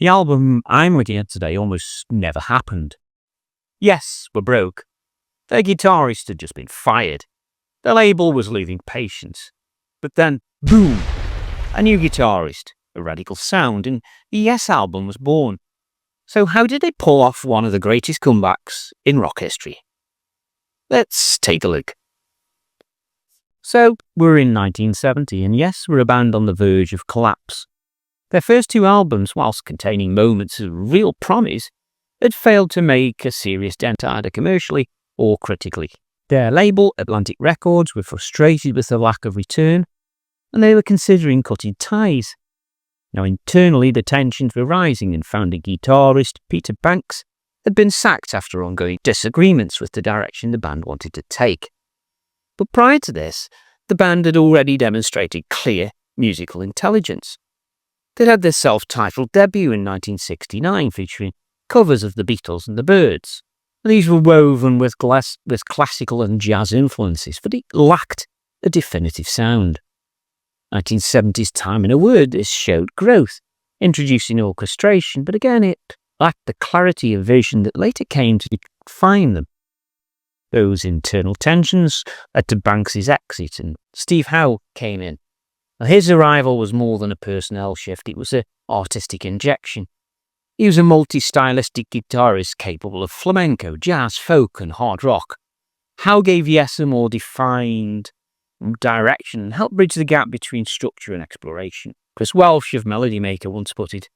The album I'm looking at today almost never happened. Yes, we're broke. Their guitarist had just been fired. The label was losing patience. But then, boom! A new guitarist, a radical sound, and the Yes album was born. So how did they pull off one of the greatest comebacks in rock history? Let's take a look. So, we're in 1970, and Yes were a band on the verge of collapse. Their first two albums, whilst containing moments of real promise, had failed to make a serious dent either commercially or critically. Their label, Atlantic Records, were frustrated with the lack of return, and they were considering cutting ties. Now, internally, the tensions were rising, and founding guitarist Peter Banks had been sacked after ongoing disagreements with the direction the band wanted to take. But prior to this, the band had already demonstrated clear musical intelligence. They'd had their self-titled debut in 1969 featuring covers of the Beatles and the Byrds. These were woven with classical and jazz influences, but it lacked a definitive sound. 1970s Time in a Word, this showed growth, introducing orchestration, but again it lacked the clarity of vision that later came to define them. Those internal tensions led to Banks' exit, and Steve Howe came in. His arrival was more than a personnel shift, it was an artistic injection. He was a multi-stylistic guitarist capable of flamenco, jazz, folk and hard rock. Howe gave Yes a more defined direction and helped bridge the gap between structure and exploration. Chris Welsh of Melody Maker once put it,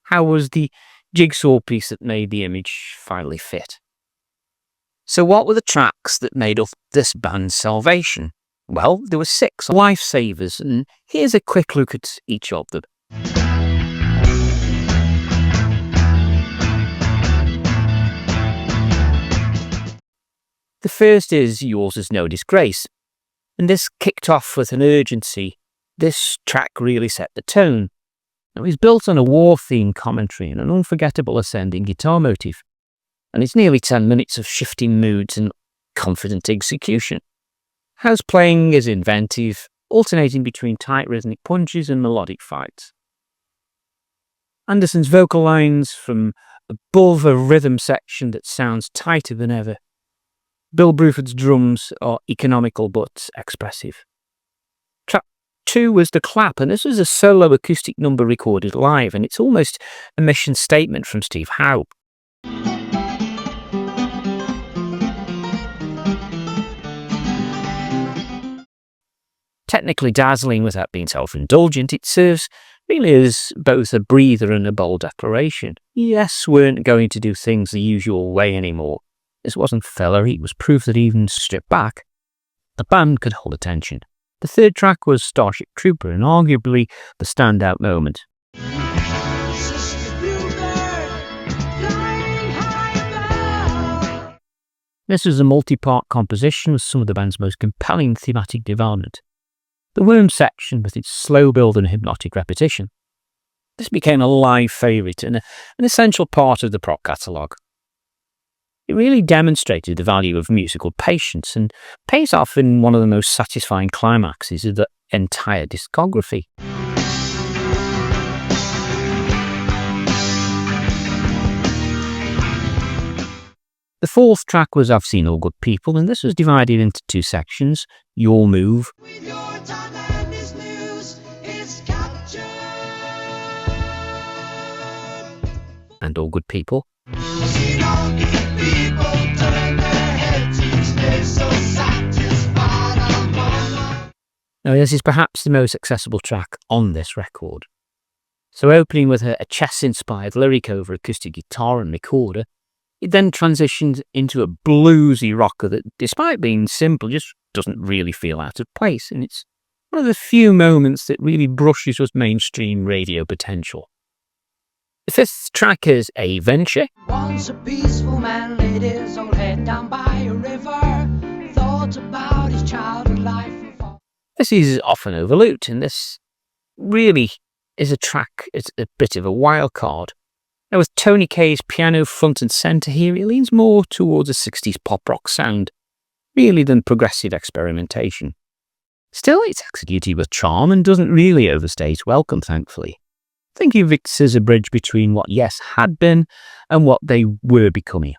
Howe was the jigsaw piece that made the image finally fit. So what were the tracks that made up this band's salvation? Well, there were 6 lifesavers, and here's a quick look at each of them. The first is Yours Is No Disgrace, and this kicked off with an urgency. This track really set the tone. It was built on a war-themed commentary and an unforgettable ascending guitar motif, and it's nearly 10 minutes of shifting moods and confident execution. Howe's playing is inventive, alternating between tight rhythmic punches and melodic fights. Anderson's vocal lines from above a rhythm section that sounds tighter than ever. Bill Bruford's drums are economical but expressive. Track 2 was The Clap, and this was a solo acoustic number recorded live, and it's almost a mission statement from Steve Howe. Technically dazzling without being self-indulgent, it serves really as both a breather and a bold declaration. Yes weren't going to do things the usual way anymore. This wasn't filler, it was proof that even stripped back, the band could hold attention. The third track was Starship Trooper, and arguably the standout moment. This was a multi-part composition with some of the band's most compelling thematic development. The Worm section with its slow build and hypnotic repetition. This became a live favourite and an essential part of the prog catalogue. It really demonstrated the value of musical patience and pays off in one of the most satisfying climaxes of the entire discography. The fourth track was I've Seen All Good People, and this was divided into 2 sections, Your Move and All Good People. Now, this is perhaps the most accessible track on this record. So opening with a chess-inspired lyric over acoustic guitar and recorder, it then transitions into a bluesy rocker that, despite being simple, just doesn't really feel out of place, and it's one of the few moments that really brushes with mainstream radio potential. The fifth track is A Venture. Once a peaceful man laid his old head down by a river, thought about his childhood life. This is often overlooked, and this really is a track, it's a bit of a wild card. Now, with Tony Kaye's piano front and centre here, it leans more towards a 60s pop rock sound, really, than progressive experimentation. Still, it's executed with charm and doesn't really overstay its welcome, thankfully. thinking of it as a bridge between what Yes had been and what they were becoming.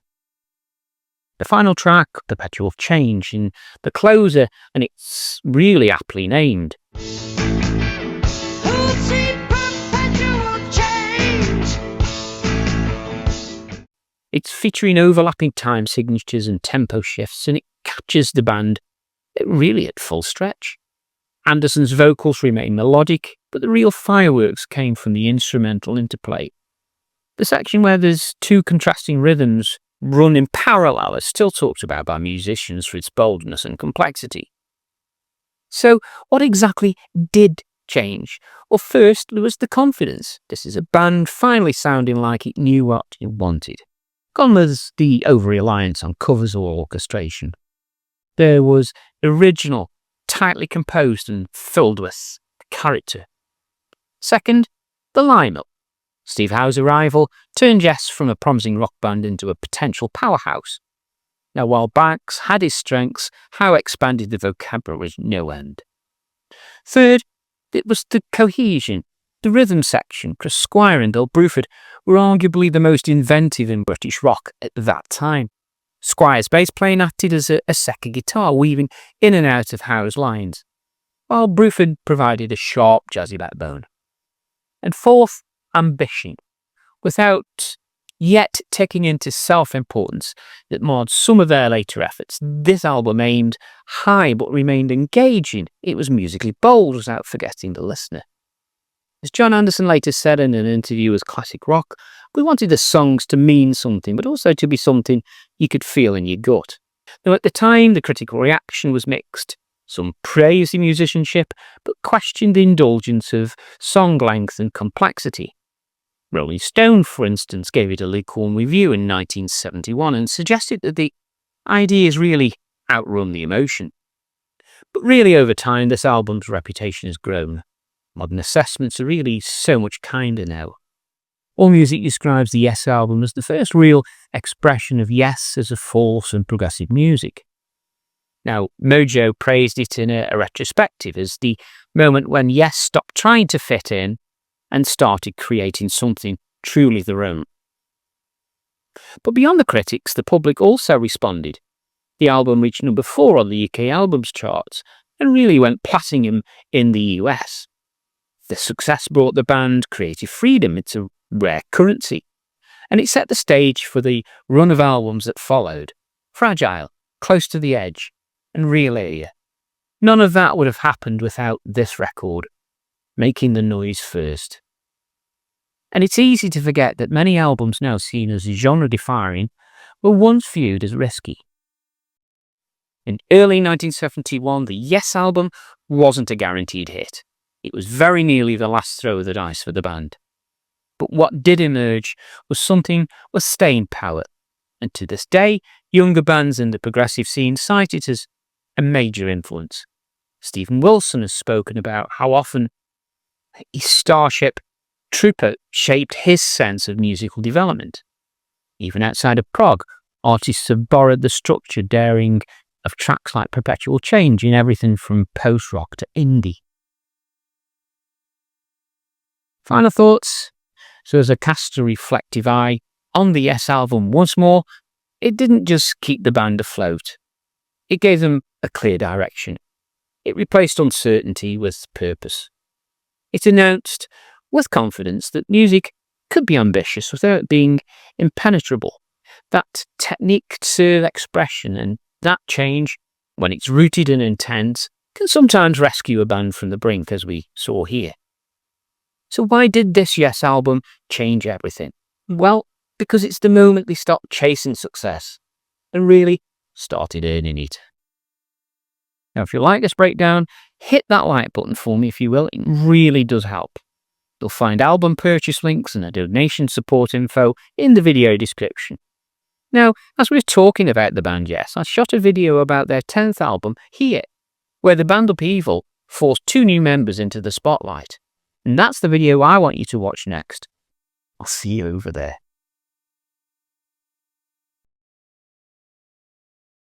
The final track, Perpetual Change, in the closer, and it's really aptly named. It's featuring overlapping time signatures and tempo shifts, and it captures the band really at full stretch. Anderson's vocals remain melodic, but the real fireworks came from the instrumental interplay. The section where there's two contrasting rhythms run in parallel is still talked about by musicians for its boldness and complexity. So, what exactly did change? Well, first, there was the confidence. This is a band finally sounding like it knew what it wanted. Gone was the over-reliance on covers or orchestration. There was original, tightly composed and filled with character. Second, the lineup. Steve Howe's arrival turned Yes from a promising rock band into a potential powerhouse. Now, while Bax had his strengths, Howe expanded the vocabulary with no end. Third, it was the cohesion. The rhythm section, Chris Squire and Bill Bruford, were arguably the most inventive in British rock at that time. Squire's bass playing acted as a second guitar, weaving in and out of Howe's lines, while Bruford provided a sharp, jazzy backbone. And fourth, ambition. Without yet taking into self-importance that marred some of their later efforts, this album aimed high but remained engaging. It was musically bold without forgetting the listener. As John Anderson later said in an interview with Classic Rock, we wanted the songs to mean something, but also to be something you could feel in your gut. Now, at the time, the critical reaction was mixed. Some praised the musicianship, but questioned the indulgence of song length and complexity. Rolling Stone, for instance, gave it a lukewarm review in 1971 and suggested that the ideas really outrun the emotion. But really, over time, this album's reputation has grown. Modern assessments are really so much kinder now. AllMusic describes the Yes album as the first real expression of Yes as a force and progressive music. Now, Mojo praised it in a retrospective as the moment when Yes stopped trying to fit in and started creating something truly their own. But beyond the critics, the public also responded. The album reached number 4 on the UK albums charts and really went platinum in the US. The success brought the band creative freedom. It's a rare currency. And it set the stage for the run of albums that followed. Fragile, Close to the Edge, and Real Area. None of that would have happened without this record, Making the Noise First. And it's easy to forget that many albums now seen as genre-defining were once viewed as risky. In early 1971, the Yes album wasn't a guaranteed hit. It was very nearly the last throw of the dice for the band. But what did emerge was something with staying power, and to this day, younger bands in the progressive scene cite it as a major influence. Stephen Wilson has spoken about how often his Starship Trooper shaped his sense of musical development. Even outside of prog, artists have borrowed the structure daring of tracks like Perpetual Change in everything from post-rock to indie. Final thoughts. So as I cast a reflective eye on the Yes album once more, it didn't just keep the band afloat. It gave them a clear direction. It replaced uncertainty with purpose. It announced with confidence that music could be ambitious without being impenetrable. That technique serves expression, and that change, when it's rooted and intense, can sometimes rescue a band from the brink, as we saw here. So why did this Yes album change everything? Well, because it's the moment they stopped chasing success and really started earning it. Now, if you like this breakdown, hit that like button for me if you will. It really does help. You'll find album purchase links and a donation support info in the video description. Now, as we're talking about the band Yes, I shot a video about their 10th album here, where the band Upheaval forced 2 new members into the spotlight. And that's the video I want you to watch next. I'll see you over there.